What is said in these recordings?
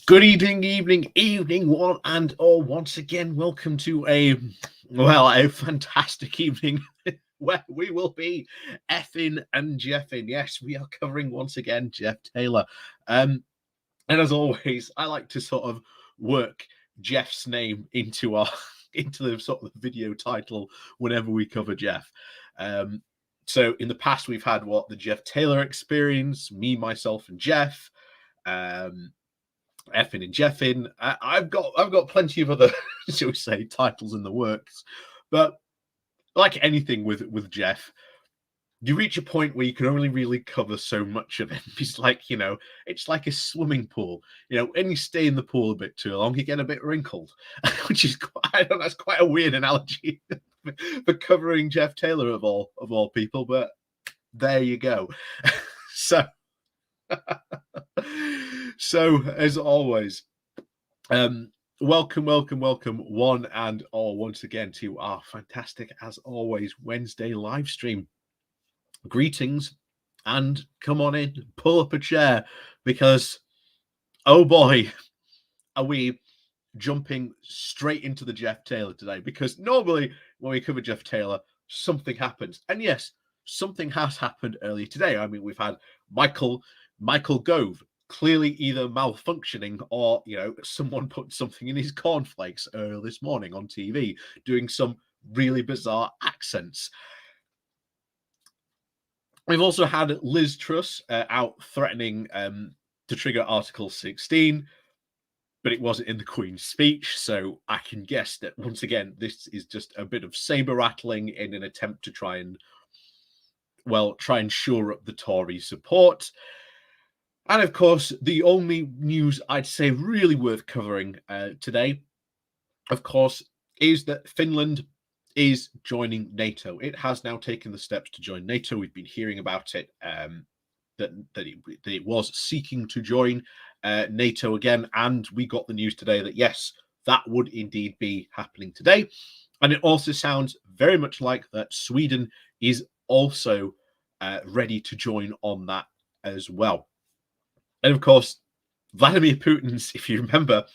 Good evening, one and all. Once again, welcome to a fantastic evening where we will be Effin and Jeffin. Yes, we are covering once again Jeff Taylor. And as always, I like to sort of work Jeff's name into the sort of video title whenever we cover Jeff. So in the past, we've had the Jeff Taylor experience, me, myself, and Jeff. Effin and Jeffin. I've got plenty of other, shall we say, titles in the works, but like anything with Jeff, you reach a point where you can only really cover so much of it. It's like it's like a swimming pool. When you stay in the pool a bit too long, you get a bit wrinkled, which is that's quite a weird analogy for covering Jeff Taylor of all people, but there you go. So. So, as always, welcome one and all once again to our fantastic, as always, Wednesday live stream. Greetings, and come on in, pull up a chair, because, oh boy, are we jumping straight into the Jeff Taylor today, because normally when we cover Jeff Taylor, something happens. And yes, something has happened earlier today. I mean, we've had Michael Gove clearly either malfunctioning or someone put something in his cornflakes earlier this morning on TV, doing some really bizarre accents. We've also had Liz Truss out threatening to trigger Article 16, but it wasn't in the Queen's speech, so I can guess that once again this is just a bit of saber rattling in an attempt to try and shore up the Tory support. And of course, the only news I'd say really worth covering today, of course, is that Finland is joining NATO. It has now taken the steps to join NATO. We've been hearing about it, that it was seeking to join NATO again. And we got the news today that, yes, that would indeed be happening today. And it also sounds very much like that Sweden is also ready to join on that as well. And of course, Vladimir Putin's, if you remember,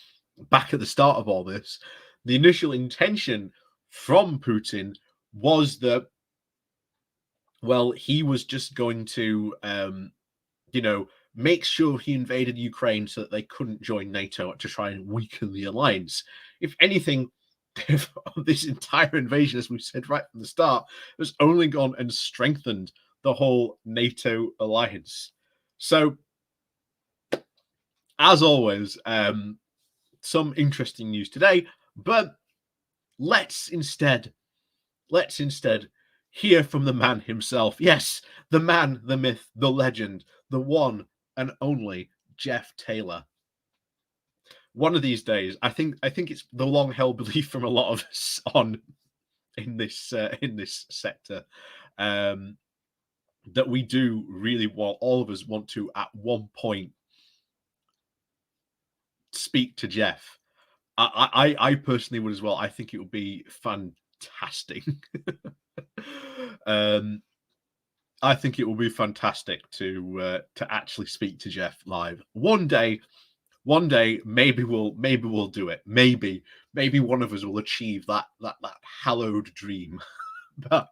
back at the start of all this, the initial intention from Putin was that, he was just going to, make sure he invaded Ukraine so that they couldn't join NATO to try and weaken the alliance. If anything, this entire invasion, as we said right from the start, has only gone and strengthened the whole NATO alliance. So, as always, some interesting news today, but let's instead hear from the man himself. Yes, the man, the myth, the legend, the one and only Jeff Taylor. One of these days, I think it's the long-held belief from a lot of us in this sector, that we do really all of us want to at one point speak to Jeff. I personally would as well. I think it would be fantastic. I think it will be fantastic to actually speak to Jeff live one day. Maybe we'll do it. Maybe one of us will achieve that hallowed dream. But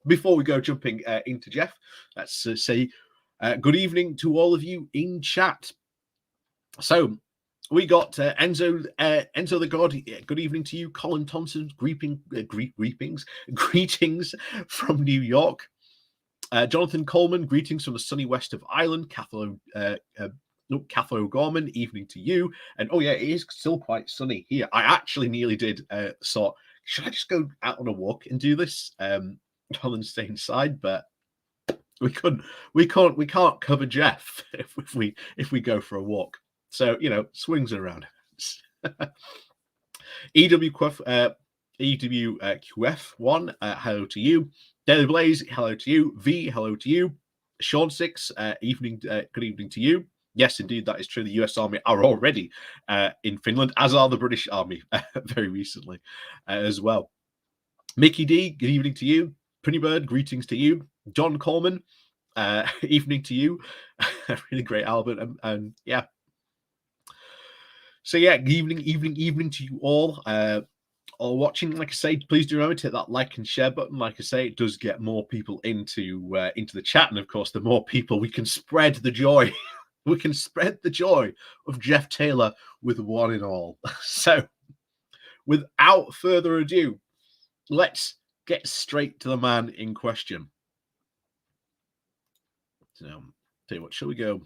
before we go jumping into Jeff, let's say good evening to all of you in chat. So we got Enzo the God. Good evening to you, Colin Thompson. Greetings from New York. Jonathan Coleman, greetings from the sunny west of Ireland. Cathro Gorman, evening to you. And oh yeah, it is still quite sunny here. I actually nearly did thought, should I just go out on a walk and do this rather than stay inside? But we can't cover Jeff if we go for a walk. So swings around. EWQF1, hello to you. Daily Blaze, hello to you. V, hello to you. Sean Six, good evening to you. Yes, indeed, that is true. The US Army are already in Finland, as are the British Army very recently as well. Mickey D, good evening to you. Pretty Bird, greetings to you. John Coleman, evening to you. Really great album. And yeah. So yeah, evening to you all. Or watching, like I say, please do remember to hit that like and share button. Like I say, it does get more people into the chat, and of course, the more people we can spread the joy, we can spread the joy of Jeff Taylor with one and all. So, without further ado, let's get straight to the man in question. So, tell you what, shall we go?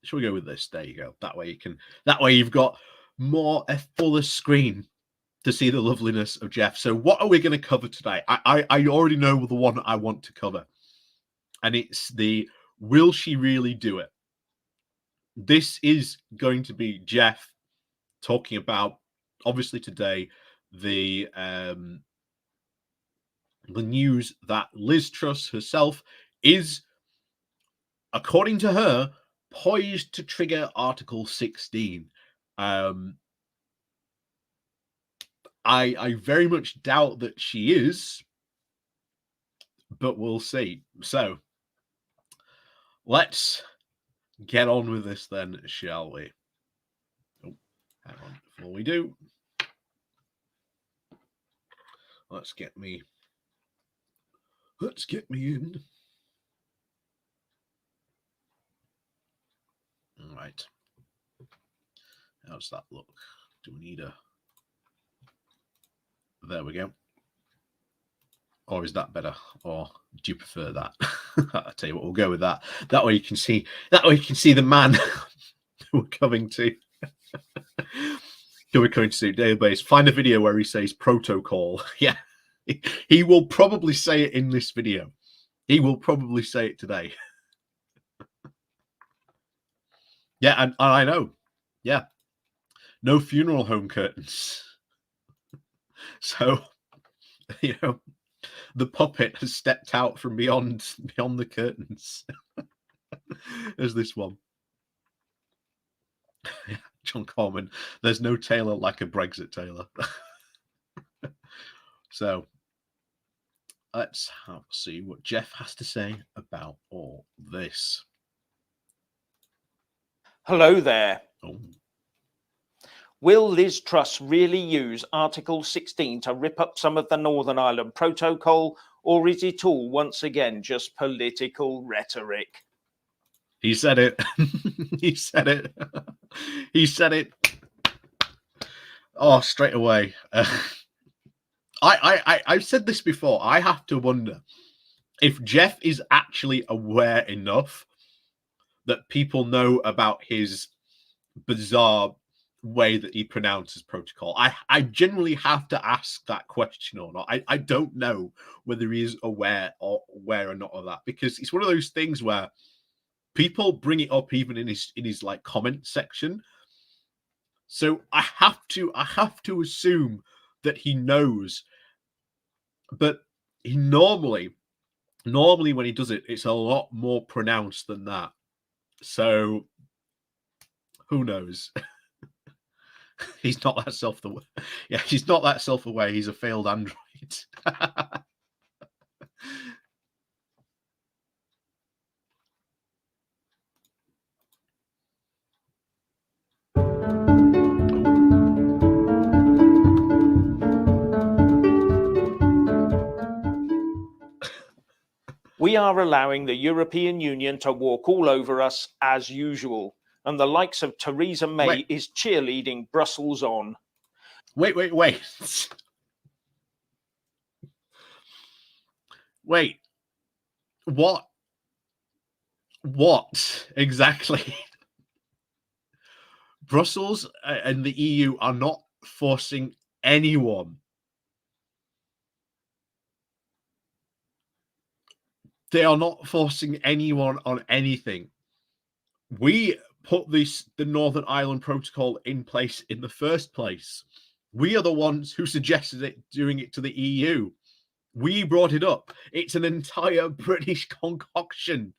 Shall we go with this? There you go. That way you can. That way you've got a fuller screen to see the loveliness of Jeff. So what are we going to cover today? I already know the one I want to cover, and it's the will she really do it? This is going to be Jeff talking about, obviously today, the news that Liz Truss herself is, according to her, poised to trigger Article 16. I very much doubt that she is, but we'll see. So let's get on with this then, shall we? Oh, hang on. Before we do, let's get me in. All right. How's that look? Do we need a... There we go. Or is that better? Or do you prefer that? I'll tell you what, we'll go with that. That way you can see the man we're coming to. Who we're coming to database. Find a video where he says protocol. Yeah. He will probably say it in this video. He will probably say it today. Yeah, and I know. Yeah. No funeral home curtains. So, you know, the puppet has stepped out from beyond the curtains. There's this one. John Corman, there's no Taylor like a Brexit Taylor. So let's see what Jeff has to say about all this. Hello there. Oh. Will Liz Truss really use Article 16 to rip up some of the Northern Ireland Protocol, or is it all once again just political rhetoric? He said it. He said it. He said it. Oh, straight away. I've said this before. I have to wonder if Jeff is actually aware enough that people know about his bizarre way that he pronounces protocol. I generally have to ask that question or not. I don't know whether he is aware or not of that, because it's one of those things where people bring it up even in his like comment section. So I have to assume that he knows, but he normally when he does it, it's a lot more pronounced than that. So who knows? He's not that self-aware. Yeah, he's not that self-aware. He's a failed android. We are allowing the European Union to walk all over us as usual, and the likes of Theresa May is cheerleading Brussels on. Wait. Wait. What exactly? Brussels and the EU are not forcing anyone. They are not forcing anyone on anything. We put the Northern Ireland Protocol in place in the first place. We are the ones who suggested it, doing it to the EU. We brought it up. It's an entire British concoction.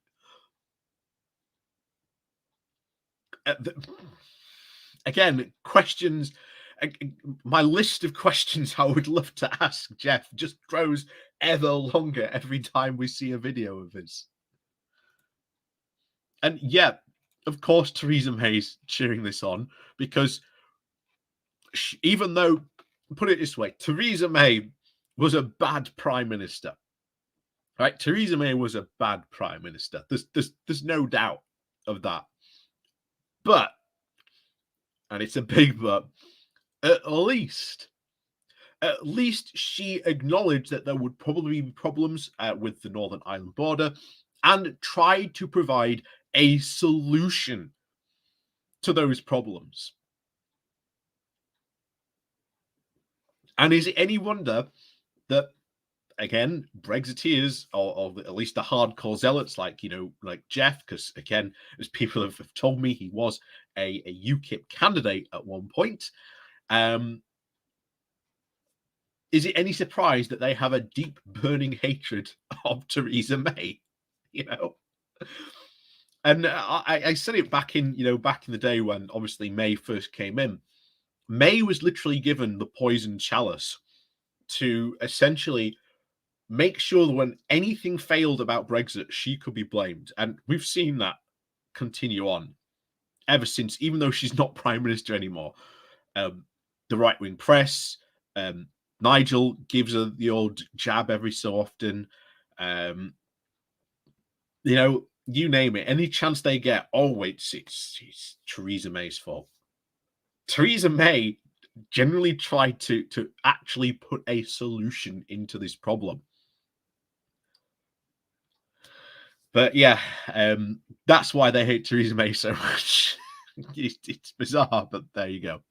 Again, questions. My list of questions I would love to ask Jeff just grows ever longer every time we see a video of this. And yeah, of course, Theresa May's cheering this on, because even though, put it this way, Theresa May was a bad prime minister. Right? Theresa May was a bad prime minister. There's no doubt of that. But, and it's a big but, at least she acknowledged that there would probably be problems with the Northern Ireland border and tried to provide a solution to those problems. And is it any wonder that, again, Brexiteers, or at least the hardcore zealots like Jeff, because again, as people have told me, he was a UKIP candidate at one point. Is it any surprise that they have a deep, burning hatred of Theresa May? And I said it back in the day when obviously May first came in. May was literally given the poison chalice to essentially make sure that when anything failed about Brexit, she could be blamed. And we've seen that continue on ever since, even though she's not prime minister anymore. The right-wing press, Nigel gives her the old jab every so often. You name it. Any chance they get, it's Theresa May's fault. Theresa May generally tried to actually put a solution into this problem. But yeah, that's why they hate Theresa May so much. It's bizarre, but there you go.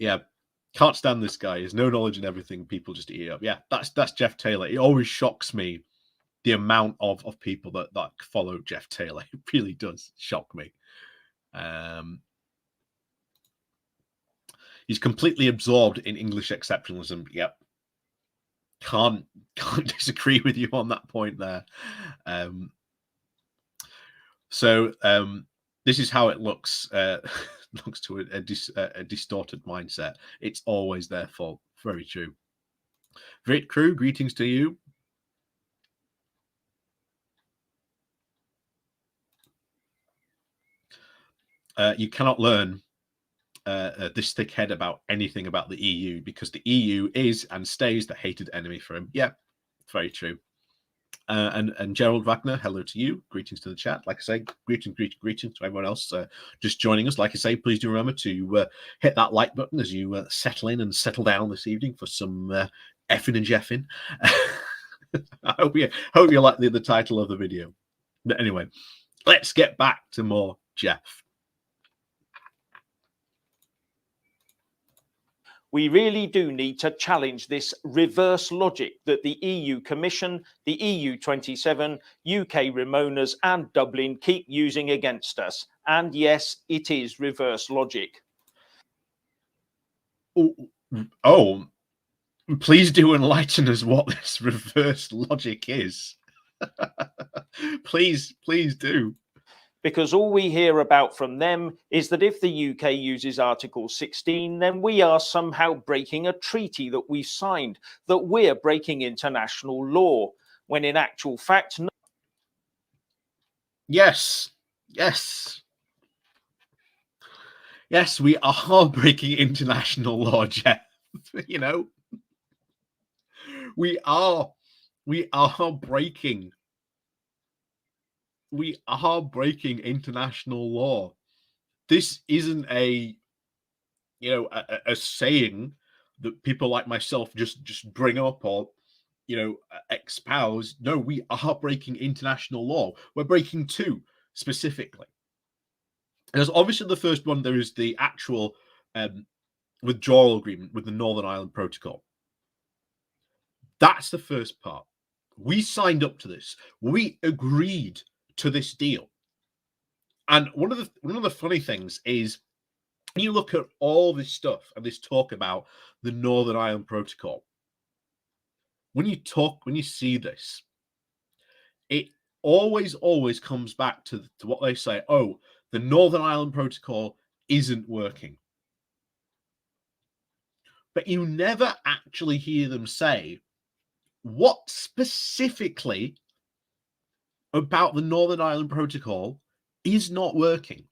Yeah. Can't stand this guy. He has no knowledge in everything. People just eat up. Yeah, that's Jeff Taylor. It always shocks me the amount of people that follow Jeff Taylor. It really does shock me. He's completely absorbed in English exceptionalism. Yep. Can't disagree with you on that point there. So this is how it looks. Looks to a distorted mindset. It's always their fault. Very true. Great crew, greetings to you. You cannot learn this thick head about anything about the EU because the EU is and stays the hated enemy for him. Yeah, very true. And Gerald Wagner, hello to you. Greetings to the chat. Like I say, greetings to everyone else just joining us. Like I say, please do remember to hit that like button as you settle in and settle down this evening for some Effin and Jeffin. I hope you like the title of the video. But anyway, let's get back to more Jeff. We really do need to challenge this reverse logic that the EU Commission, the EU 27, UK Ramonas and Dublin keep using against us. And yes, it is reverse logic. Oh, please do enlighten us what this reverse logic is. Please do. Because all we hear about from them is that if the UK uses Article 16, then we are somehow breaking a treaty that we've signed, that we're breaking international law, when in actual fact... Yes, we are breaking international law, Jeff. We are breaking international law. This isn't a saying that people like myself just bring up or espouse. No, we are breaking international law. We're breaking two specifically. There's obviously the first one. There is the actual withdrawal agreement with the Northern Ireland Protocol. That's the first part. We signed up to this. We agreed to this deal. And one of the funny things is, when you look at all this stuff and this talk about the Northern Ireland Protocol, when you see this, it always comes back to what they say. Oh, the Northern Ireland Protocol isn't working. But you never actually hear them say what specifically about the Northern Ireland Protocol is not working.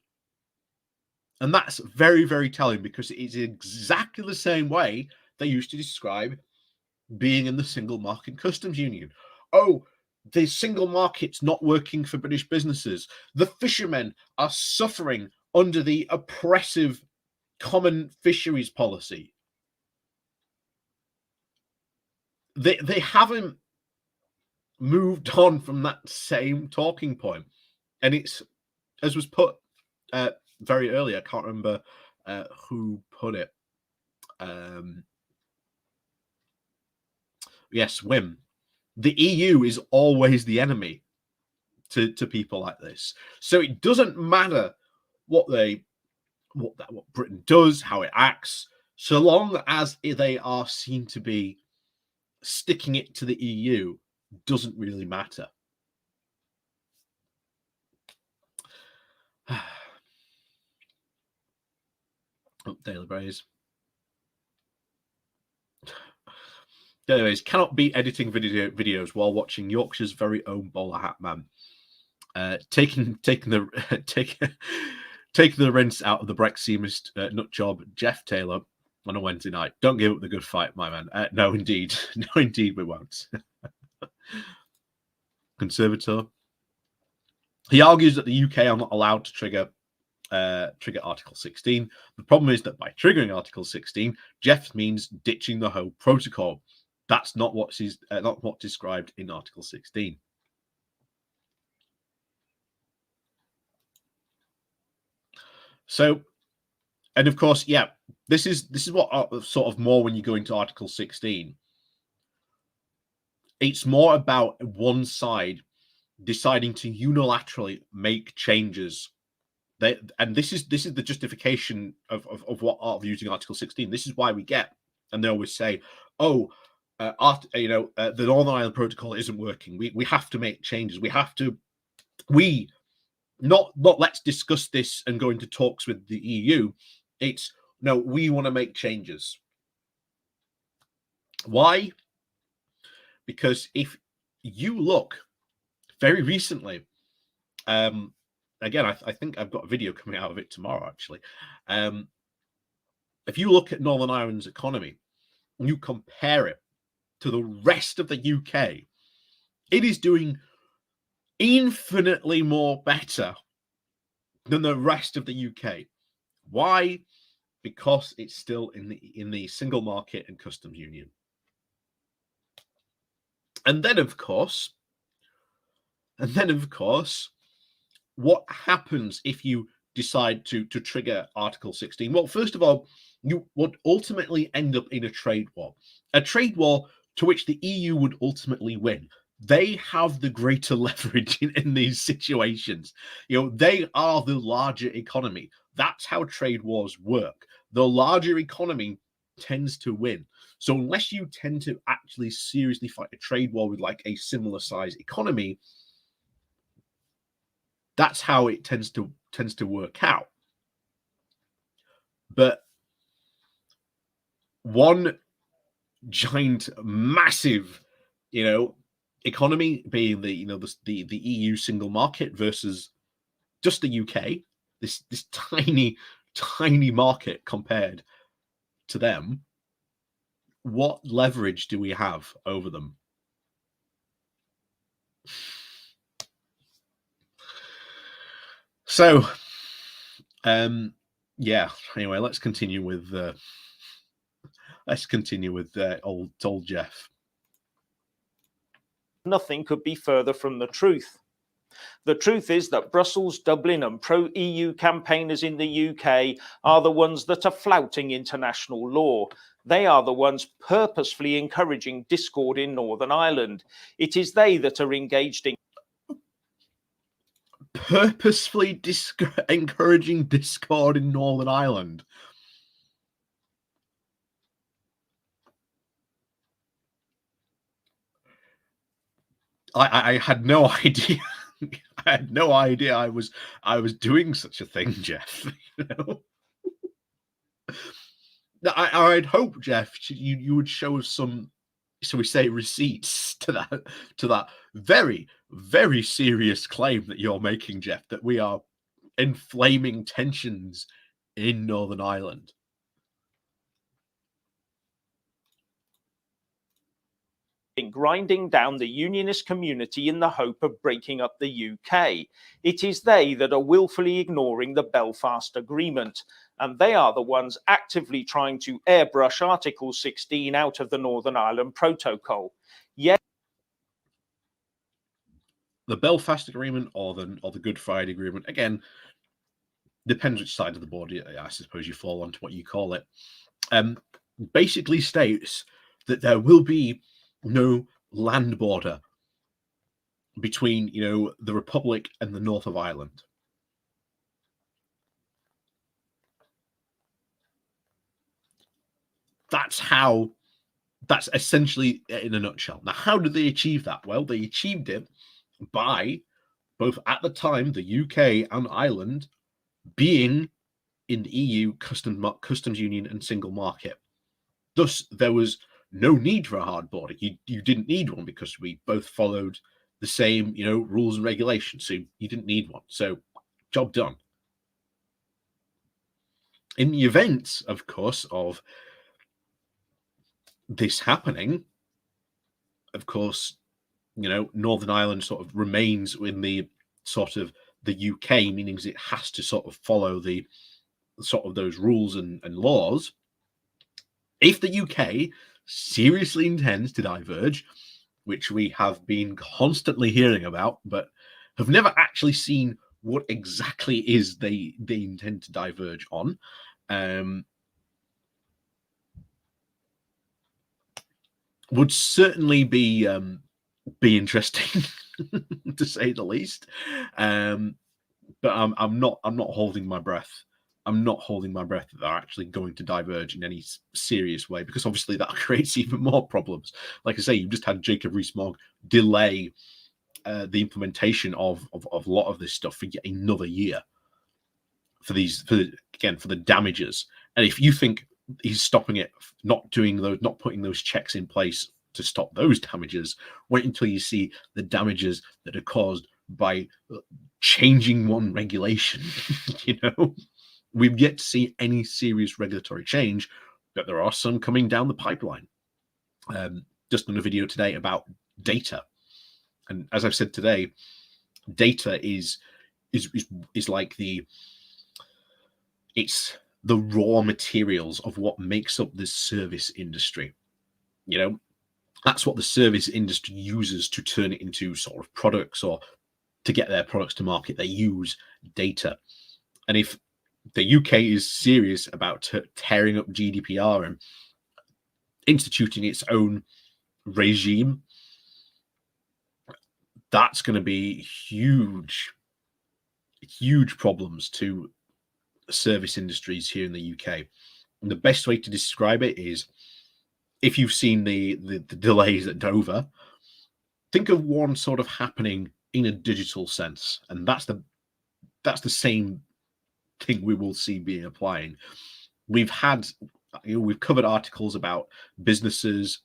And that's very, very telling, because it is exactly the same way they used to describe being in the single market customs union. Oh, the single market's not working for British businesses. The fishermen are suffering under the oppressive common fisheries policy. They haven't moved on from that same talking point. And it's, as was put very early, I can't remember who put it. Yes, Wim. The EU is always the enemy to people like this. So it doesn't matter what Britain does, how it acts, so long as they are seen to be sticking it to the EU, doesn't really matter. Daily Braze. Anyways, cannot be editing videos while watching Yorkshire's very own bowler hat man. Taking the rinse out of the Brexit nut job, Jeff Taylor, on a Wednesday night. Don't give up the good fight, my man. No, indeed. No, indeed, we won't. Conservator. He argues that the UK are not allowed to trigger Article 16. The problem is that by triggering Article 16, Jeff means ditching the whole protocol. That's not what's described in Article 16. So, and of course, yeah, this is what sort of more when you go into Article 16. It's more about one side deciding to unilaterally make changes. And this is the justification of what of using Article 16. This is why we get, and they always say, oh, the Northern Ireland Protocol isn't working. We have to make changes. Not let's discuss this and go into talks with the EU. It's no, we want to make changes. Why? Because if you look very recently, again, I think I've got a video coming out of it tomorrow, actually. If you look at Northern Ireland's economy and you compare it to the rest of the UK, it is doing infinitely more better than the rest of the UK. Why? Because it's still in the single market and customs union. And then, of course, what happens if you decide to trigger Article 16? Well, first of all, you would ultimately end up in a trade war to which the EU would ultimately win. They have the greater leverage in these situations. They are the larger economy. That's how trade wars work. The larger economy tends to win. So unless you tend to actually seriously fight a trade war with like a similar size economy, that's how it tends to work out. But one giant, massive, economy being the EU single market versus just the UK, this tiny market compared to them, what leverage do we have over them? So, yeah. Anyway, let's continue with old Jeff. Nothing could be further from the truth. The truth is that Brussels, Dublin and pro-EU campaigners in the UK are the ones that are flouting international law. They are the ones purposefully encouraging discord in Northern Ireland. It is they that are engaged in purposefully encouraging discord in Northern Ireland. I had no idea. I had no idea I was doing such a thing, Jeff. I'd hope, Jeff, you would show us some, so we say, receipts to that very, very serious claim that you're making, Jeff, that we are inflaming tensions in Northern Ireland. Grinding down the unionist community in the hope of breaking up the UK. It is they that are willfully ignoring the Belfast Agreement, and they are the ones actively trying to airbrush Article 16 out of the Northern Ireland Protocol. Yes, the Belfast Agreement or the Good Friday Agreement, again, depends which side of the board I suppose you fall onto what you call it, basically states that there will be no land border between, the Republic and the north of Ireland. That's essentially in a nutshell. Now, how did they achieve that? Well, they achieved it by both at the time the UK and Ireland being in the EU customs union and single market. Thus, there was no need for a hard border. You didn't need one because we both followed the same, rules and regulations. So you didn't need one. So, job done. In the event, of course, of this happening, of course, Northern Ireland sort of remains in the sort of the UK, meaning it has to sort of follow the sort of those rules and laws. If the UK seriously intends to diverge, which we have been constantly hearing about, but have never actually seen what exactly is they intend to diverge on, would certainly be interesting to say the least. But I'm not holding my breath. I'm not holding my breath that they're actually going to diverge in any serious way, because obviously that creates even more problems. Like I say, you've just had Jacob Rees-Mogg delay the implementation of a lot of this stuff for yet another year for the damages. And if you think he's stopping it, not putting those checks in place to stop those damages, wait until you see the damages that are caused by changing one regulation. We've yet to see any serious regulatory change, but there are some coming down the pipeline. Just on a video today about data, and as I've said today, data is like it's the raw materials of what makes up this service industry. That's what the service industry uses to turn it into sort of products, or to get their products to market. They use data. And if the UK is serious about tearing up GDPR and instituting its own regime, that's going to be huge problems to service industries here in the UK. And the best way to describe it is, if you've seen the delays at Dover, think of one sort of happening in a digital sense, and that's the same thing we will see being applying. We've covered articles about businesses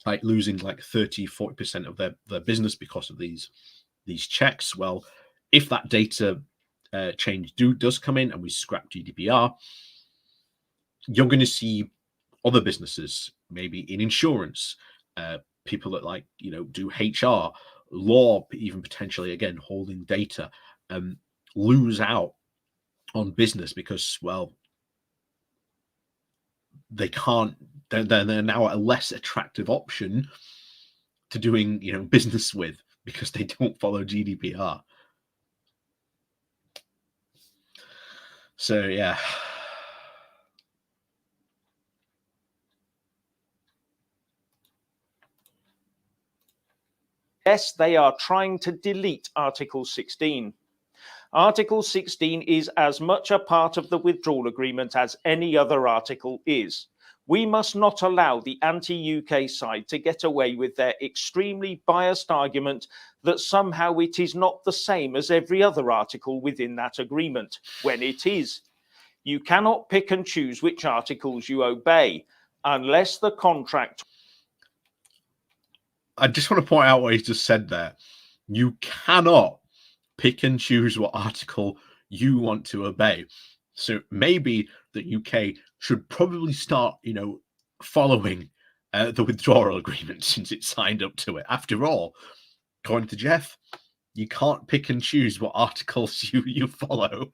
like losing like 30-40% of their business because of these checks. Well, if that data change does come in and we scrap GDPR, you're going to see other businesses, maybe in insurance, people that do HR, law, even potentially again holding data, lose out on business because, well, they can't. They're now a less attractive option to doing business with, because they don't follow GDPR. So yeah. yes, they are trying to delete Article 16. Article 16 is as much a part of the withdrawal agreement as any other article is. We must not allow the anti-UK side to get away with their extremely biased argument that somehow it is not the same as every other article within that agreement, when it is. You cannot pick and choose which articles you obey, unless the contract... I just want to point out what he's just said there. You cannot pick and choose what article you want to obey. So maybe the UK should probably start, following the withdrawal agreement since it signed up to it. After all, according to Jeff, you can't pick and choose what articles you follow.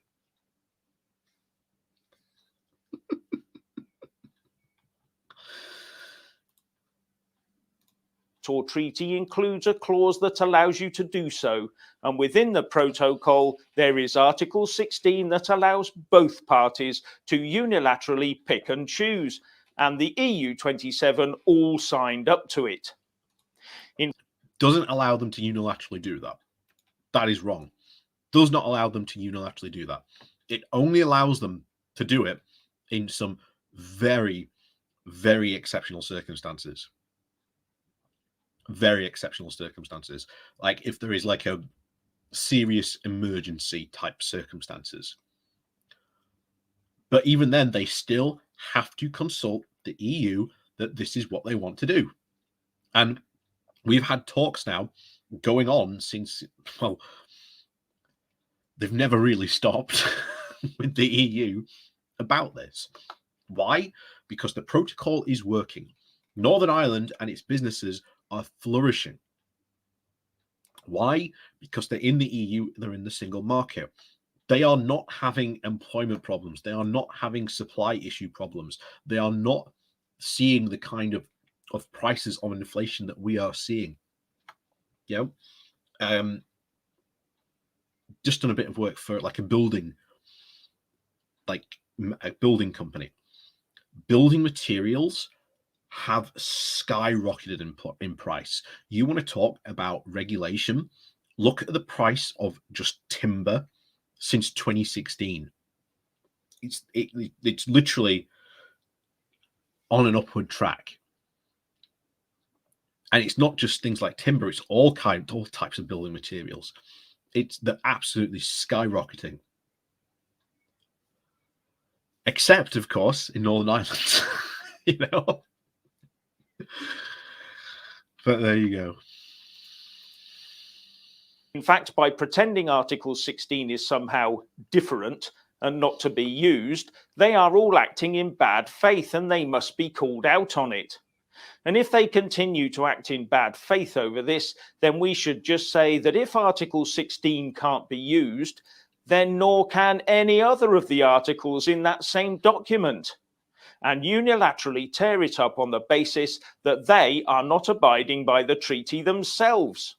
or treaty includes a clause that allows you to do so, and within the protocol there is Article 16 that allows both parties to unilaterally pick and choose, and the EU 27 all signed up to it. Doesn't allow them to unilaterally do that. That is wrong. Does not allow them to unilaterally do that. It only allows them to do it in some very, very exceptional circumstances. Very exceptional circumstances. Like if there is like a serious emergency type circumstances. But even then, they still have to consult the EU that this is what they want to do. And we've had talks now going on since, well, they've never really stopped with the EU about this. Why? Because the protocol is working. Northern Ireland and its businesses are flourishing. Why? Because they're in the EU, they're in the single market. They are not having employment problems. They are not having supply issue problems. They are not seeing the kind of prices of inflation that we are seeing. Just done a bit of work for like a building company. Building materials have skyrocketed in price. You want to talk about regulation? Look at the price of just timber since 2016. It's literally on an upward track. And it's not just things like timber, it's all types of building materials. They're absolutely skyrocketing. Except, of course, in Northern Ireland. But there you go. In fact, by pretending Article 16 is somehow different and not to be used, they are all acting in bad faith and they must be called out on it. And if they continue to act in bad faith over this, then we should just say that if Article 16 can't be used, then nor can any other of the articles in that same document, and unilaterally tear it up on the basis that they are not abiding by the treaty themselves.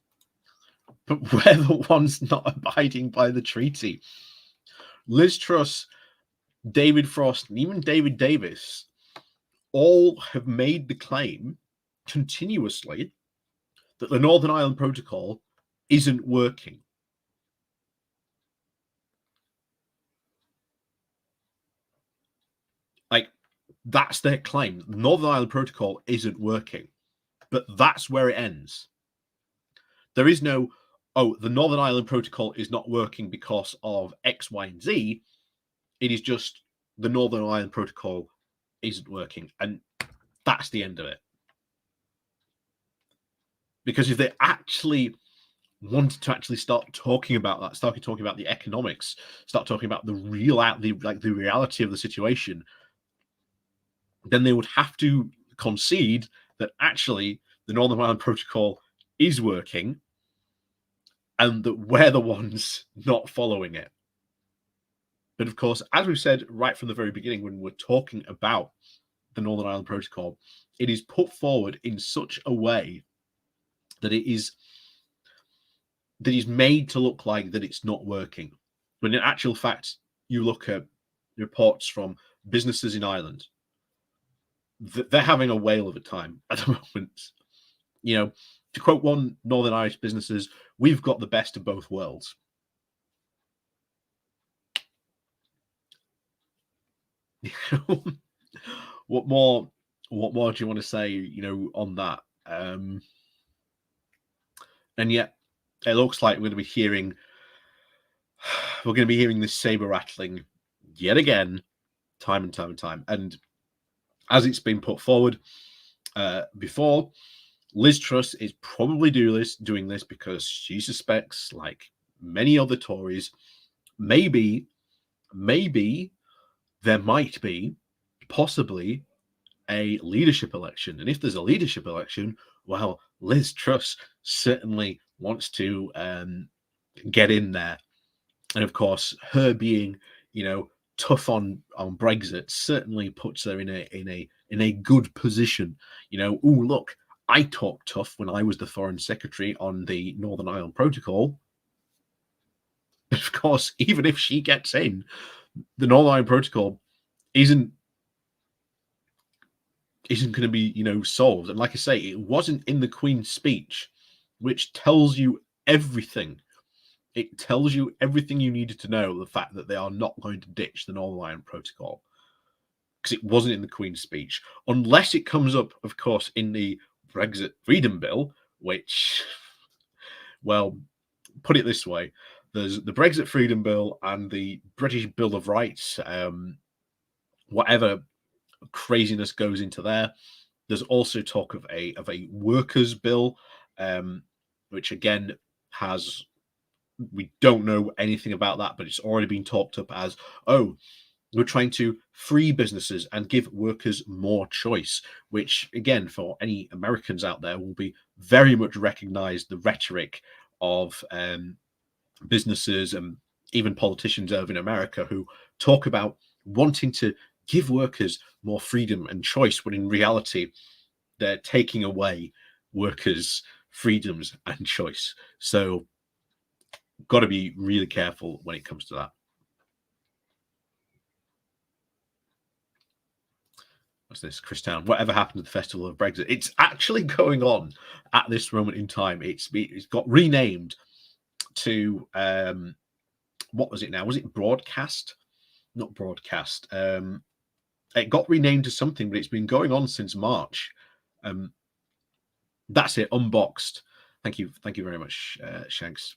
But we're the ones not abiding by the treaty. Liz Truss, David Frost, and even David Davis all have made the claim continuously that the Northern Ireland Protocol isn't working. Like, that's their claim. The Northern Ireland Protocol isn't working. But that's where it ends. There is no, the Northern Ireland Protocol is not working because of X, Y, and Z. It is just the Northern Ireland Protocol isn't working. And that's the end of it. Because if they actually wanted to actually start talking about that, start talking about the economics, start talking about the reality of the situation, then they would have to concede that actually the Northern Ireland Protocol is working and that we're the ones not following it. But of course, as we've said right from the very beginning, when we're talking about the Northern Ireland Protocol, it is put forward in such a way that it is made to look like that it's not working. When in actual fact, you look at reports from businesses in Ireland, they're having a whale of a time at the moment. To quote one Northern Irish businesses, we've got the best of both worlds. What more do you want to say, on that? And yet it looks like we're going to be hearing this saber rattling yet again, time and time and time. And as it's been put forward before, Liz Truss is probably doing this because she suspects, like many other Tories, maybe there might be possibly a leadership election. And if there's a leadership election, well, Liz Truss certainly wants to get in there. And of course, her being, tough on Brexit certainly puts her in a good position. Oh, look, I talked tough when I was the Foreign Secretary on the Northern Ireland Protocol. Of course, even if she gets in, the Northern Ireland Protocol isn't going to be, solved. And like I say, it wasn't in the Queen's speech, which tells you everything. It tells you everything you needed to know, the fact that they are not going to ditch the Northern Ireland Protocol, because it wasn't in the Queen's speech, unless it comes up, of course, in the Brexit Freedom Bill, which, well, put it this way, there's the Brexit Freedom Bill and the British Bill of Rights, whatever craziness goes into there. There's also talk of a workers' bill, which again has, we don't know anything about that, but it's already been talked up as, oh, we're trying to free businesses and give workers more choice, which again, for any Americans out there, will be very much recognize the rhetoric of businesses and even politicians over in America who talk about wanting to give workers more freedom and choice, when in reality, they're taking away workers' freedoms and choice. So got to be really careful when it comes to that. What's this, Chris Town? Whatever happened to the Festival of Brexit? It's actually going on at this moment in time. It's got renamed to what was it now? Was it Broadcast? Not Broadcast. It got renamed to something, but it's been going on since March. That's it. Unboxed. Thank you very much, Shanks.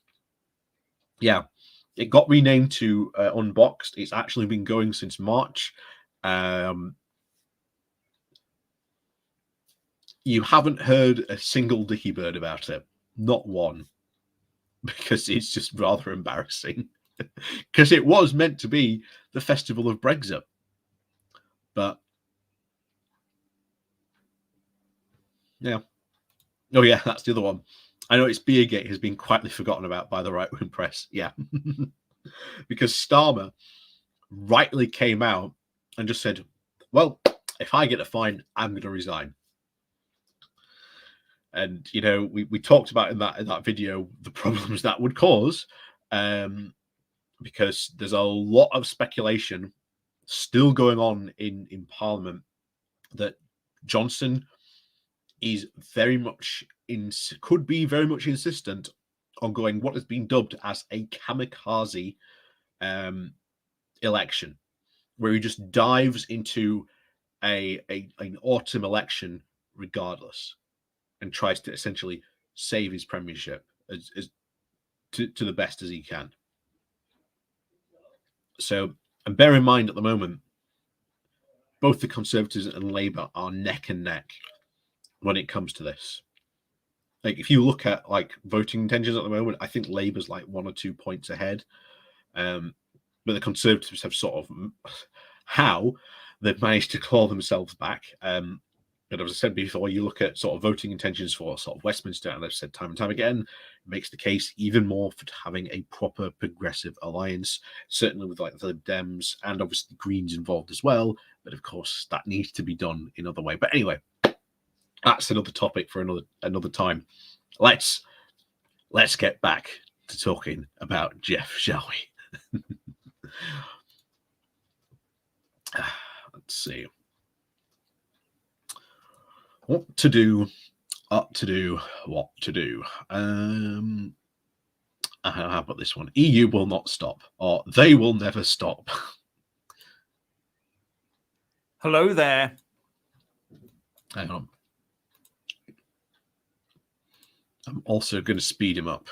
Yeah, it got renamed to Unboxed. It's actually been going since March. You haven't heard a single dicky bird about it, not one, because it's just rather embarrassing. Because it was meant to be the Festival of Brexit, but yeah. Oh yeah, that's the other one. I know it's Beergate has been quietly forgotten about by the right-wing press. Yeah, because Starmer rightly came out and just said, well, if I get a fine, I'm going to resign. And, we talked about in that video the problems that would cause, because there's a lot of speculation still going on in Parliament that Johnson is could be very much insistent on going what has been dubbed as a kamikaze election, where he just dives into an autumn election regardless, and tries to essentially save his premiership as to the best as he can. So, and bear in mind at the moment, both the Conservatives and Labour are neck and neck when it comes to this. Like, if you look at voting intentions at the moment, I think Labour's 1 or 2 points ahead. But the Conservatives have sort of how they've managed to claw themselves back. But as I said before, you look at sort of voting intentions for sort of Westminster, and I've said time and time again, it makes the case even more for having a proper progressive alliance, certainly with the Lib Dems and obviously the Greens involved as well. But of course, that needs to be done in other way. But anyway, that's another topic for another time. Let's get back to talking about Jeff, shall we? Let's see. What to do, what to do. How about this one? EU will not stop, or they will never stop. Hello there. Hang on. I'm also going to speed him up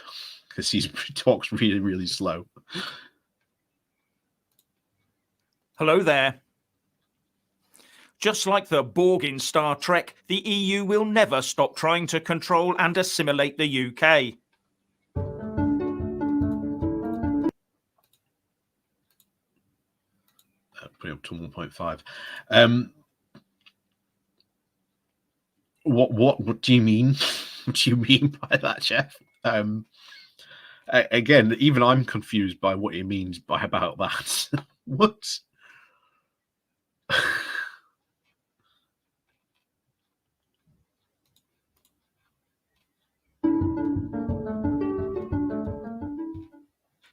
because he talks really, really slow. Hello there. Just like the Borg in Star Trek, the EU will never stop trying to control and assimilate the UK. putting up to 1.5. What do you mean? What do you mean by that, Jeff? Again, even I'm confused by what he means by about that. What?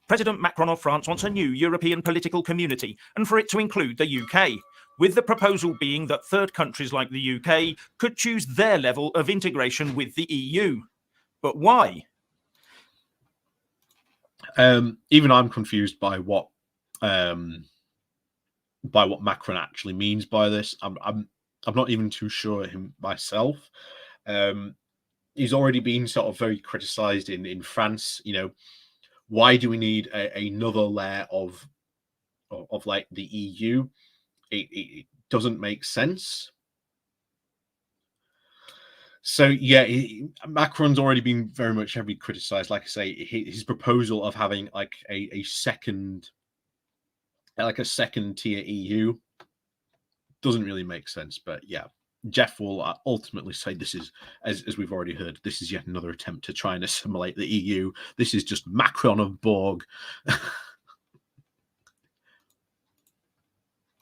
President Macron of France wants a new European political community, and for it to include the UK, with the proposal being that third countries like the UK could choose their level of integration with the EU. But why? Even I'm confused by what Macron actually means by this. I'm not even too sure him myself. He's already been sort of very criticised in France. You know, why do we need another layer of like the EU? It doesn't make sense. So yeah, Macron's already been very much heavily criticised. Like I say, his proposal of having like a second tier EU doesn't really make sense. But yeah, Jeff will ultimately say this is, as we've already heard, this is yet another attempt to try and assimilate the EU. This is just Macron of Borg.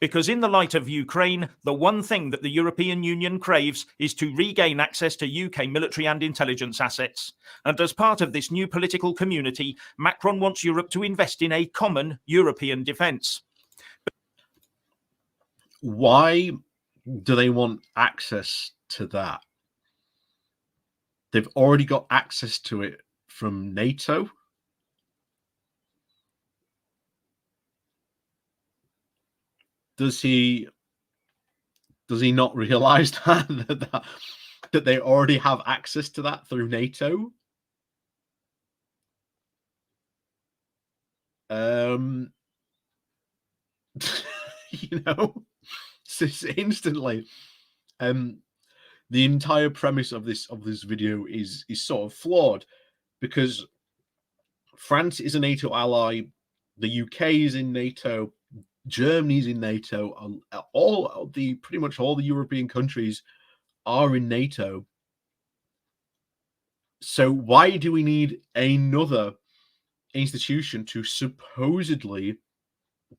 Because in the light of Ukraine, the one thing that the European Union craves is to regain access to UK military and intelligence assets. And as part of this new political community, Macron wants Europe to invest in a common European defence. Why do they want access to that? They've already got access to it from NATO. Does he not realize that they already have access to that through NATO? You know, instantly. The entire premise of this video is sort of flawed, because France is a NATO ally, the UK is in NATO, Germany's in NATO, pretty much all the European countries are in NATO. So why do we need another institution to supposedly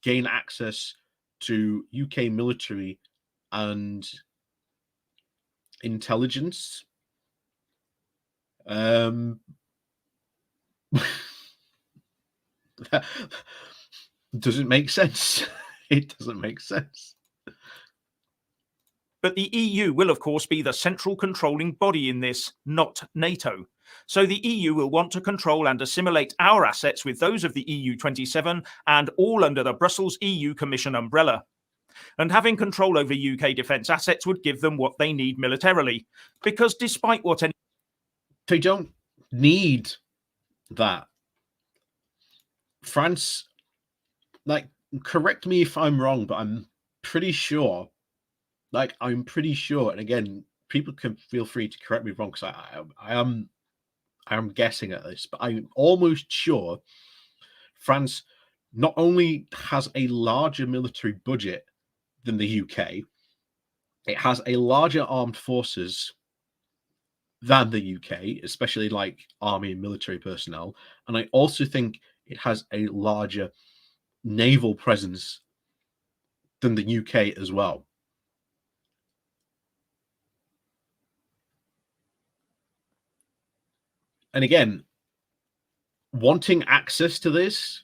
gain access to UK military and intelligence? Doesn't make sense. It doesn't make sense. But the EU will, of course, be the central controlling body in this, not NATO. So the EU will want to control and assimilate our assets with those of the EU 27 and all under the Brussels EU Commission umbrella. And having control over UK defence assets would give them what they need militarily. Because despite what they don't need that. France, like, correct me if I'm wrong, but I'm pretty sure, and again, people can feel free to correct me wrong, because I am guessing at this, but I'm almost sure France not only has a larger military budget than the UK, it has a larger armed forces than the UK, especially like army and military personnel. And I also think it has a larger naval presence than the UK as well. And again, wanting access to this,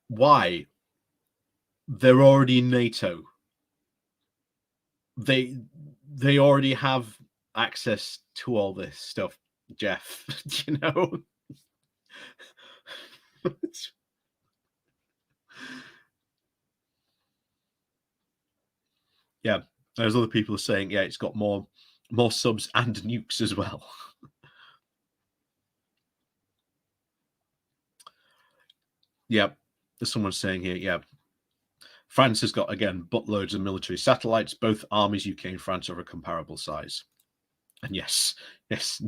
why? They're already in NATO. They already have access to all this stuff, Jeff. You know? Yeah, there's other people saying, yeah, it's got more subs and nukes as well. Yeah, there's someone saying here, yeah, France has got, again, buttloads of military satellites. Both armies, UK and France, are a comparable size. And yes,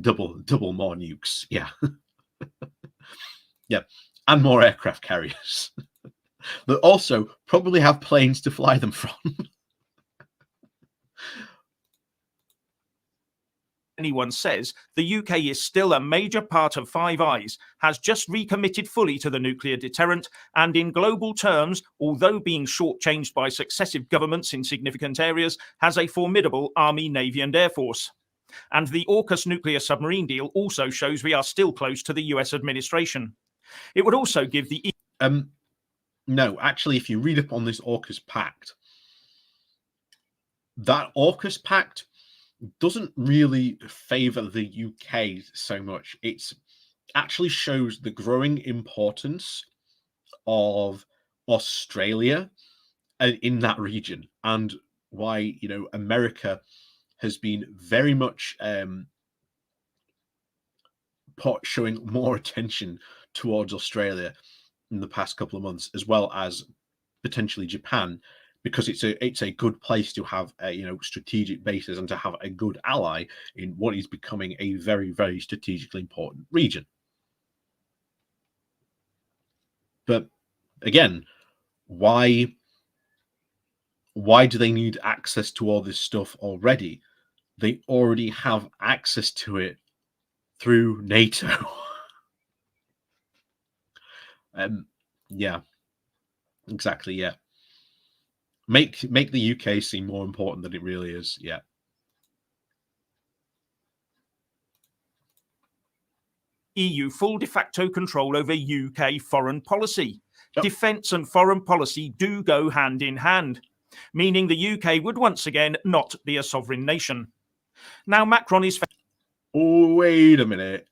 double more nukes. Yeah. Yeah, and more aircraft carriers. that also probably have planes to fly them from. Anyone says the UK is still a major part of Five Eyes, has just recommitted fully to the nuclear deterrent, and in global terms, although being shortchanged by successive governments in significant areas, has a formidable Army, Navy and Air Force. And the AUKUS nuclear submarine deal also shows we are still close to the US administration. It would also give the... No, actually, if you read up on this AUKUS pact, that AUKUS pact doesn't really favor the UK so much. It actually shows the growing importance of Australia in that region, and why America has been very much showing more attention towards Australia in the past couple of months, as well as potentially Japan, because it's a good place to have strategic bases and to have a good ally in what is becoming a very, very strategically important region. But again, why do they need access to all this stuff already? They already have access to it through NATO. Yeah, exactly. Yeah, make the UK seem more important than it really is. Yeah. EU full de facto control over UK foreign policy. Defence and foreign policy do go hand in hand, meaning the UK would once again not be a sovereign nation. Now Macron is... Oh, wait a minute.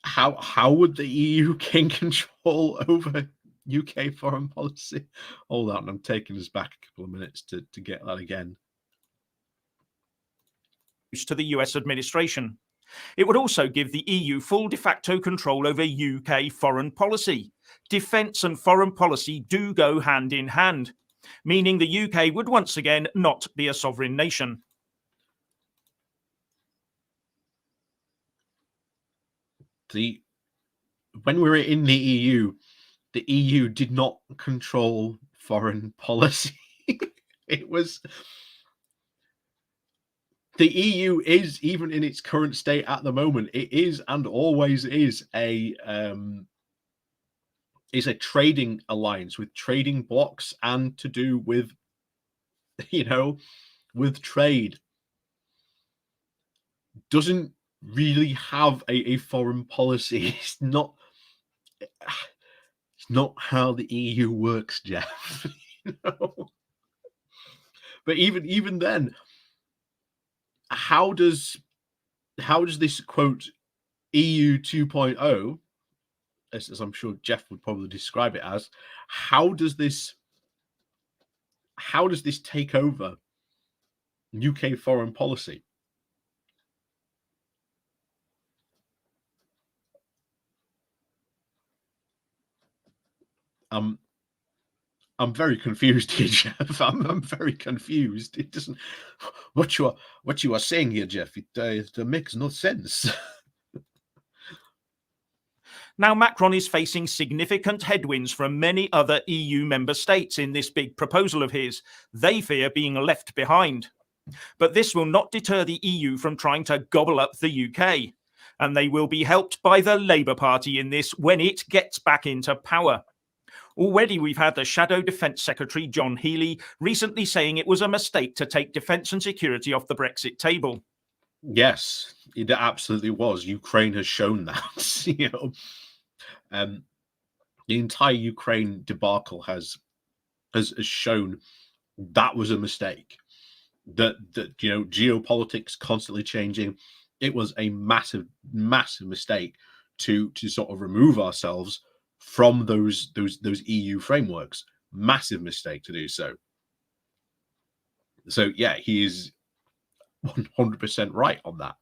How would the EU gain control over UK foreign policy? Hold on, I'm taking us back a couple of minutes to get that again. To the US administration. It would also give the EU full de facto control over UK foreign policy. Defence and foreign policy do go hand in hand, meaning the UK would once again not be a sovereign nation. When we were in the EU did not control foreign policy. It was... The EU is, even in its current state at the moment, it is and always is a trading alliance with trading blocks and to do with, with trade. Doesn't really have a foreign policy. It's not how the EU works, Jeff. But even then, how does this quote EU 2.0, as I'm sure Jeff would probably describe it as, how does this take over UK foreign policy? I'm very confused here, Jeff. I'm very confused. It doesn't... What you are saying here, Jeff, it makes no sense. Now Macron is facing significant headwinds from many other EU member states in this big proposal of his. They fear being left behind. But this will not deter the EU from trying to gobble up the UK. And they will be helped by the Labour Party in this when it gets back into power. Already we've had the Shadow Defence Secretary, John Healey, recently saying it was a mistake to take defence and security off the Brexit table. Yes, it absolutely was. Ukraine has shown that. The entire Ukraine debacle has shown that was a mistake. That geopolitics constantly changing. It was a massive mistake to sort of remove ourselves from those EU frameworks. Massive mistake to do so. So yeah, he is 100% right on that.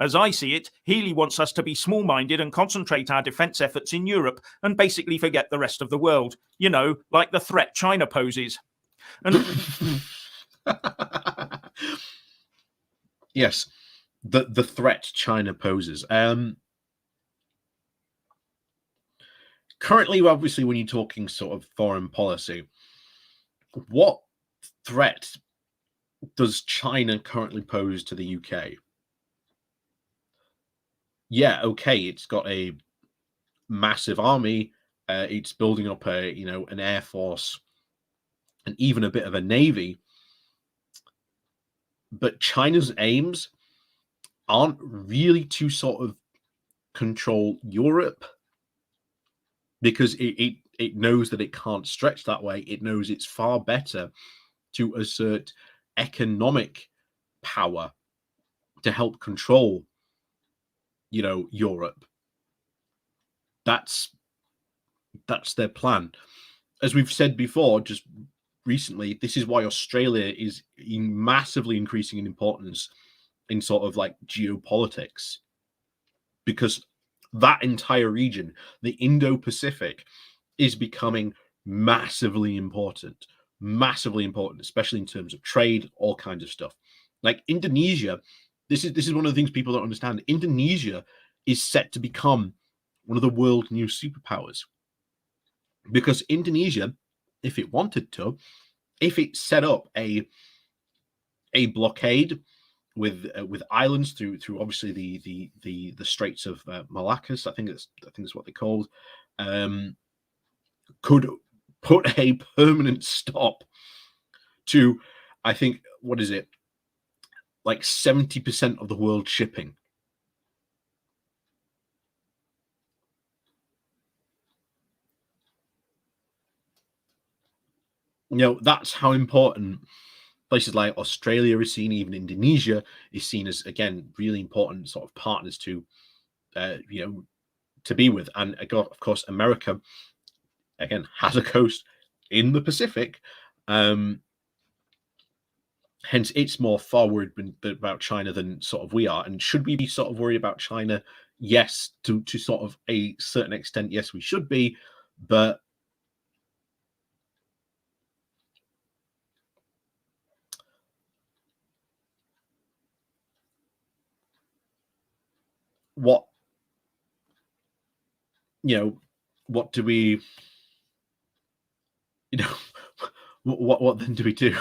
As I see it, Healey wants us to be small-minded and concentrate our defence efforts in Europe and basically forget the rest of the world. Like the threat China poses. And yes, the threat China poses. Currently, obviously, when you're talking sort of foreign policy, what threat does China currently pose to the UK? Yeah, okay, it's got a massive army. It's building up an air force and even a bit of a navy. But China's aims aren't really to sort of control Europe, because it knows that it can't stretch that way. It knows it's far better to assert economic power to help control, Europe. That's their plan. As we've said before, just recently, this is why Australia is massively increasing in importance in sort of like geopolitics, because that entire region, the Indo-Pacific, is becoming massively important, especially in terms of trade, all kinds of stuff. Like Indonesia, this is one of the things people don't understand. Indonesia is set to become one of the world's new superpowers, because Indonesia, if it wanted to, if it set up a blockade with islands through obviously the Straits of Malaccas, I think that's what they're called, could put a permanent stop to, I think, what is it, like 70% of the world shipping. That's how important places like Australia is seen. Even Indonesia is seen as, again, really important sort of partners to to be with. And of course, America, again, has a coast in the Pacific. Hence, it's more far worried about China than sort of we are. And should we be sort of worried about China? Yes, to sort of a certain extent, yes, we should be. But what what do we, what then do we do?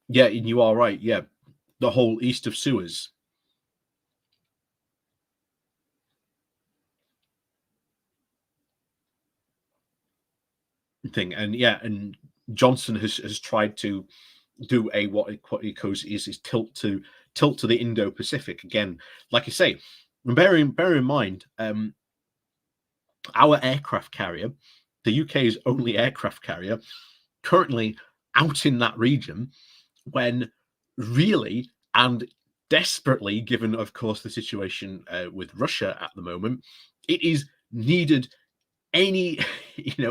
Yeah, and you are right. Yeah, the whole east of Suez thing, and yeah, and Johnson has tried to do a what he calls is tilt to the Indo-Pacific again. Like I say, bear in mind, our aircraft carrier, the UK's only aircraft carrier, currently out in that region, when really and desperately, given of course the situation with Russia at the moment, it is needed it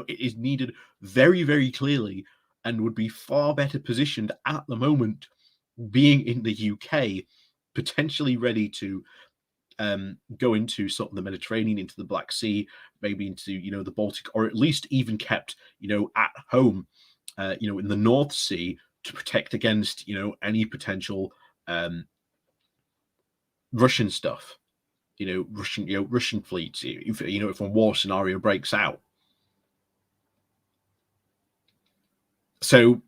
is needed very, very clearly, and would be far better positioned at the moment being in the UK, potentially ready to go into sort of the Mediterranean, into the Black Sea, maybe into the Baltic, or at least even kept at home in the North Sea, to protect against any potential Russian stuff, Russian fleets, if if a war scenario breaks out. So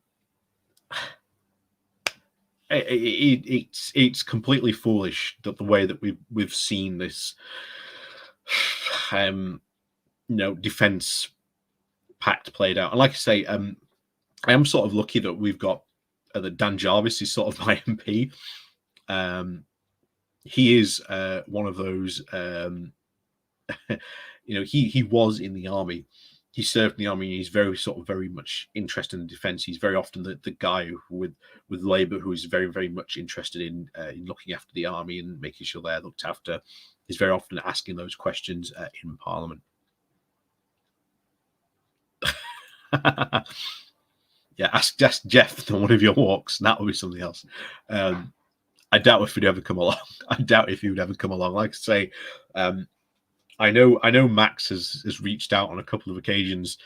it's completely foolish that the way that we've seen this defense pact played out. And like I say, I am sort of lucky that we've got that Dan Jarvis is sort of my MP. He is one of those he was in the army. He served in the army. He's very much interested in defense. He's very often the guy with Labour who is very, very much interested in looking after the army and making sure they're looked after. He's very often asking those questions in Parliament. Yeah, ask Jeff on one of your walks. That would be something else. I doubt if he'd ever come along. Like I say, I know Max has reached out on a couple of occasions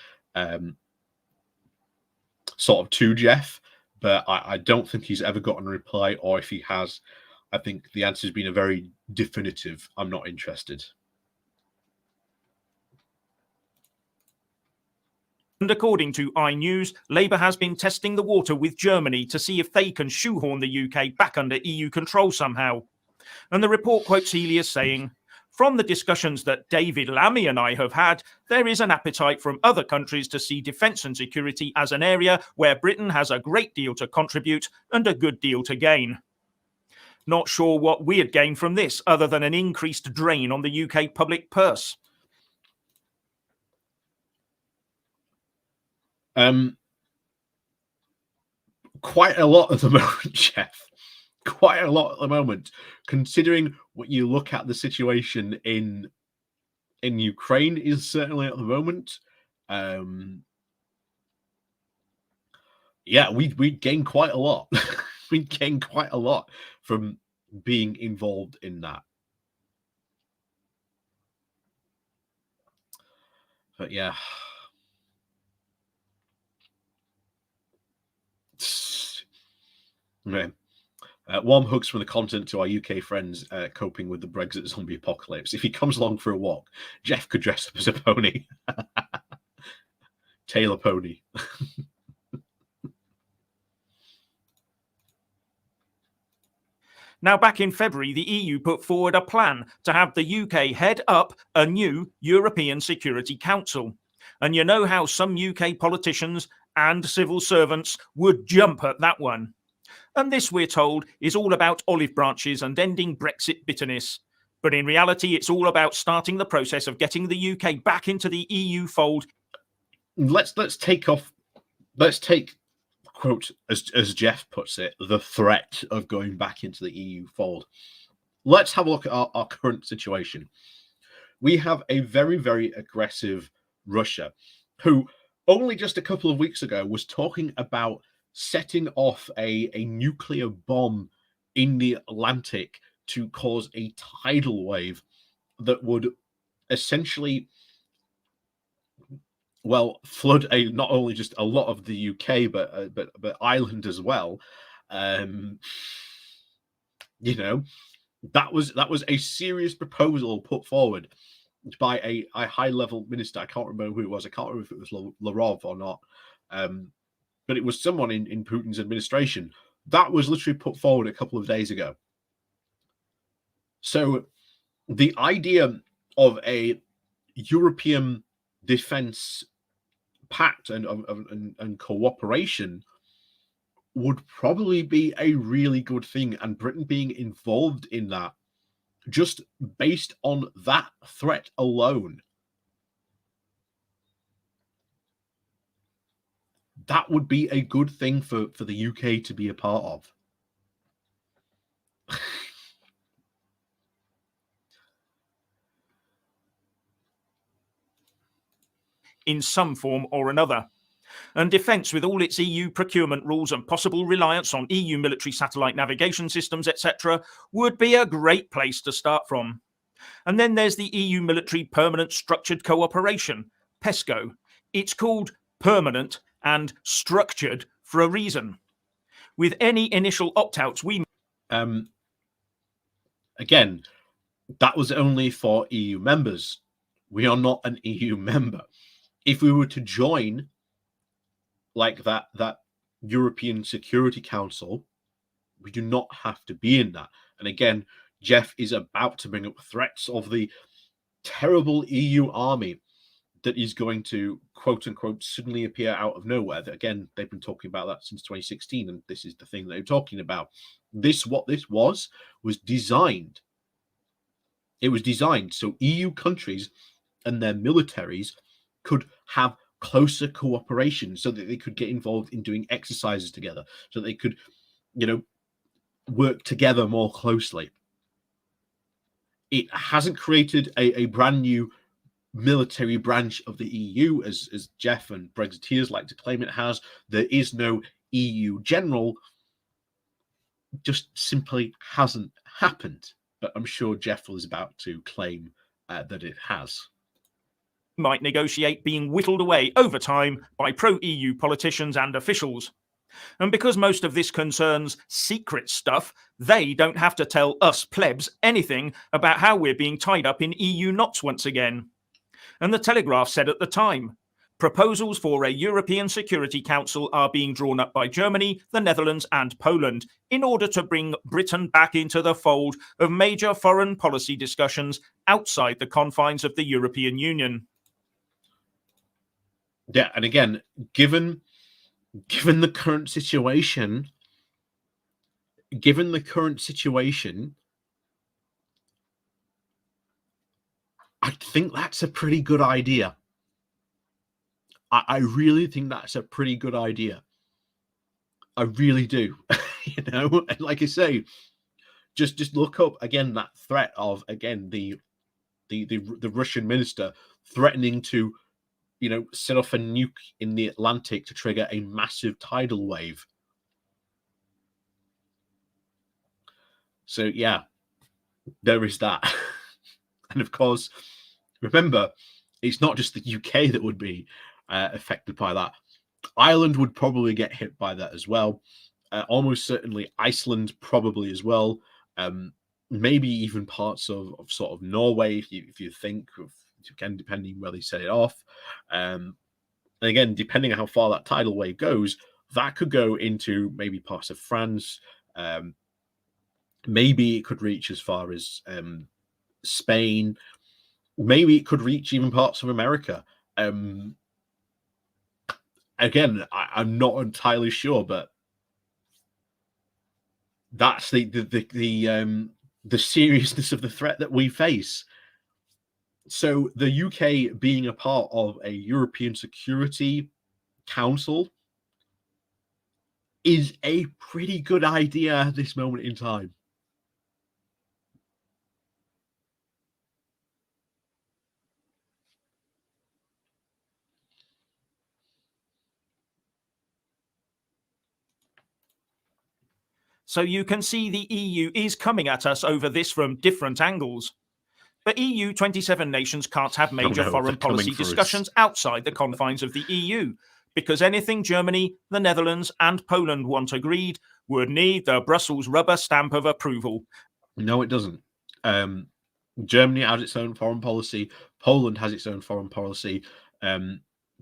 sort of to Jeff, but I don't think he's ever gotten a reply, or if he has, I think the answer's been a very definitive, I'm not interested. And according to iNews, Labour has been testing the water with Germany to see if they can shoehorn the UK back under EU control somehow. And the report quotes Healy as saying, "From the discussions that David Lammy and I have had, there is an appetite from other countries to see defence and security as an area where Britain has a great deal to contribute and a good deal to gain." Not sure what we'd gain from this other than an increased drain on the UK public purse. Quite a lot at the moment, Jeff. Quite a lot at the moment, considering what you look at the situation in Ukraine is certainly at the moment. Yeah, we gained quite a lot. We gained quite a lot from being involved in that. But yeah. Okay. Warm hugs from the continent to our UK friends coping with the Brexit zombie apocalypse. If he comes along for a walk, Jeff could dress up as a pony. Tailor pony. Now, back in February, the EU put forward a plan to have the UK head up a new European Security Council. And you know how some UK politicians and civil servants would jump at that one. And this, we're told, is all about olive branches and ending Brexit bitterness. But in reality, it's all about starting the process of getting the UK back into the EU fold. Let's take, quote, as Jeff puts it, the threat of going back into the EU fold. Let's have a look at our current situation. We have a very, very aggressive Russia, who only just a couple of weeks ago was talking about setting off a nuclear bomb in the Atlantic to cause a tidal wave that would essentially, well, flood not only just a lot of the UK but Ireland as well. You know, that was a serious proposal put forward by a high-level minister. I can't remember who it was. I can't remember if it was Lavrov or not. But it was someone in Putin's administration. That was literally put forward a couple of days ago. So the idea of a European defense pact and cooperation would probably be a really good thing, and Britain being involved in that, just based on that threat alone, that would be a good thing for the UK to be a part of. In some form or another. And defence, with all its EU procurement rules and possible reliance on EU military satellite navigation systems, etc., would be a great place to start from. And then there's the EU Military Permanent Structured Cooperation, PESCO. It's called permanent and structured for a reason. With any initial opt-outs, again, that was only for EU members. We are not an EU member. If we were to join like that European Security Council, we do not have to be in that. And again, Jeff is about to bring up threats of the terrible EU army that is going to, quote unquote, suddenly appear out of nowhere. That, again, they've been talking about that since 2016, and this is the thing they're talking about. What this was designed. It was designed so EU countries and their militaries could have closer cooperation, so that they could get involved in doing exercises together, so they could, work together more closely. It hasn't created a brand new military branch of the EU, as Jeff and Brexiteers like to claim it has. There is no EU general. Just simply hasn't happened. But I'm sure Jeff is about to claim that it has. might negotiate being whittled away over time by pro-EU politicians and officials. And because most of this concerns secret stuff, they don't have to tell us plebs anything about how we're being tied up in EU knots once again. And the Telegraph said at the time, proposals for a European Security Council are being drawn up by Germany, the Netherlands and Poland in order to bring Britain back into the fold of major foreign policy discussions outside the confines of the European Union. Yeah, and again, given the current situation, I think that's a pretty good idea. I really think that's a pretty good idea. I really do. And like I say, just look up again that threat of again the Russian minister threatening to set off a nuke in the Atlantic to trigger a massive tidal wave. So yeah, there is that. And of course, remember, it's not just the UK that would be affected by that. Ireland would probably get hit by that as well. Almost certainly Iceland probably as well. Maybe even parts of sort of Norway, if you think of, again, depending where they set it off. And again, depending on how far that tidal wave goes, that could go into maybe parts of France. Maybe it could reach as far as Spain. Maybe it could reach even parts of America. Again, I'm not entirely sure, but that's the seriousness of the threat that we face. So the UK being a part of a European Security Council is a pretty good idea at this moment in time. So you can see the EU is coming at us over this from different angles. But EU 27 nations can't have major foreign policy discussions outside the confines of the EU, because anything Germany, the Netherlands and Poland want agreed would need the Brussels rubber stamp of approval. No, it doesn't. Germany has its own foreign policy. Poland has its own foreign policy. The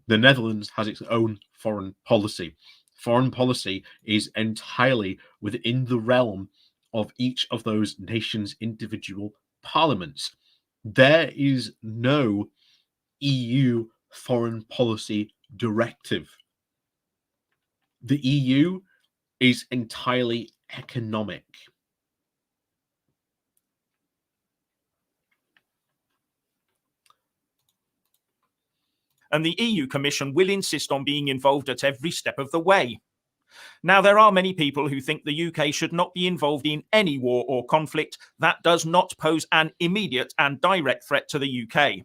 Netherlands has its own foreign policy. Foreign policy is entirely within the realm of each of those nations' individual parliaments. There is no EU foreign policy directive. The EU is entirely economic. And the EU Commission will insist on being involved at every step of the way. Now, there are many people who think the UK should not be involved in any war or conflict that does not pose an immediate and direct threat to the UK.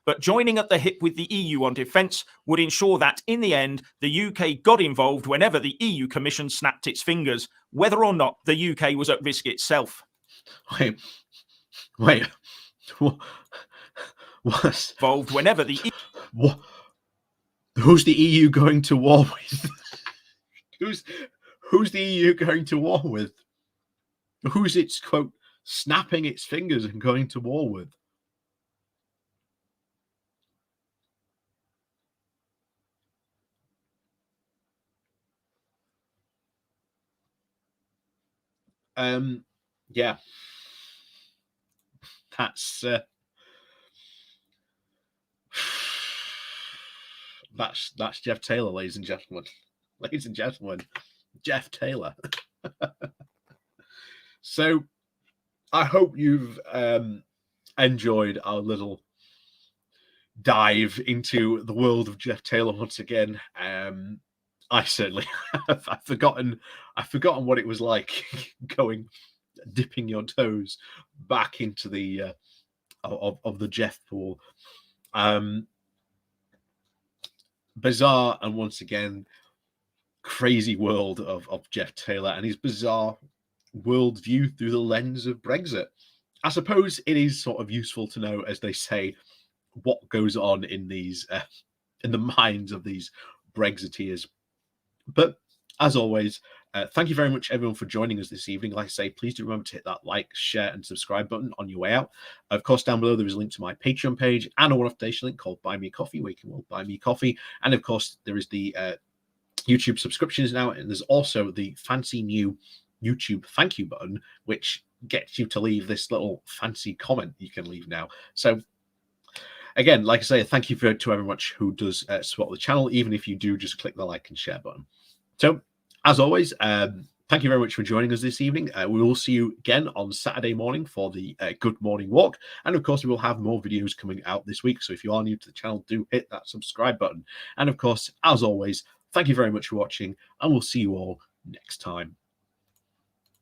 But joining at the hip with the EU on defence would ensure that, in the end, the UK got involved whenever the EU Commission snapped its fingers, whether or not the UK was at risk itself. Wait. What's involved whenever the what? Who's the EU going to war with? Who's the EU going to war with? Who's its quote snapping its fingers and going to war with? Yeah, that's Jeff Taylor, ladies and gentlemen. Ladies and gentlemen, Jeff Taylor. So I hope you've enjoyed our little dive into the world of Jeff Taylor once again. I certainly have. I've forgotten what it was like dipping your toes back into the of the Jeff pool. Bizarre and once again crazy world of Jeff Taylor and his bizarre worldview through the lens of Brexit. I suppose it is sort of useful to know, as they say, what goes on in these in the minds of these Brexiteers. But as always, thank you very much, everyone, for joining us this evening. Like I say, please do remember to hit that like, share, and subscribe button on your way out. Of course, down below, there is a link to my Patreon page and a one-off donation link called Buy Me a Coffee, where you can buy me coffee. And of course, there is the YouTube subscriptions now, and there's also the fancy new YouTube thank you button, which gets you to leave this little fancy comment you can leave now. So again, like I say, thank you to everyone much who does support the channel, even if you do just click the like and share button. So as always, thank you very much for joining us this evening. We will see you again on Saturday morning for the Good Morning Walk. And of course, we will have more videos coming out this week. So if you are new to the channel, do hit that subscribe button. And of course, as always, thank you very much for watching, and we'll see you all next time.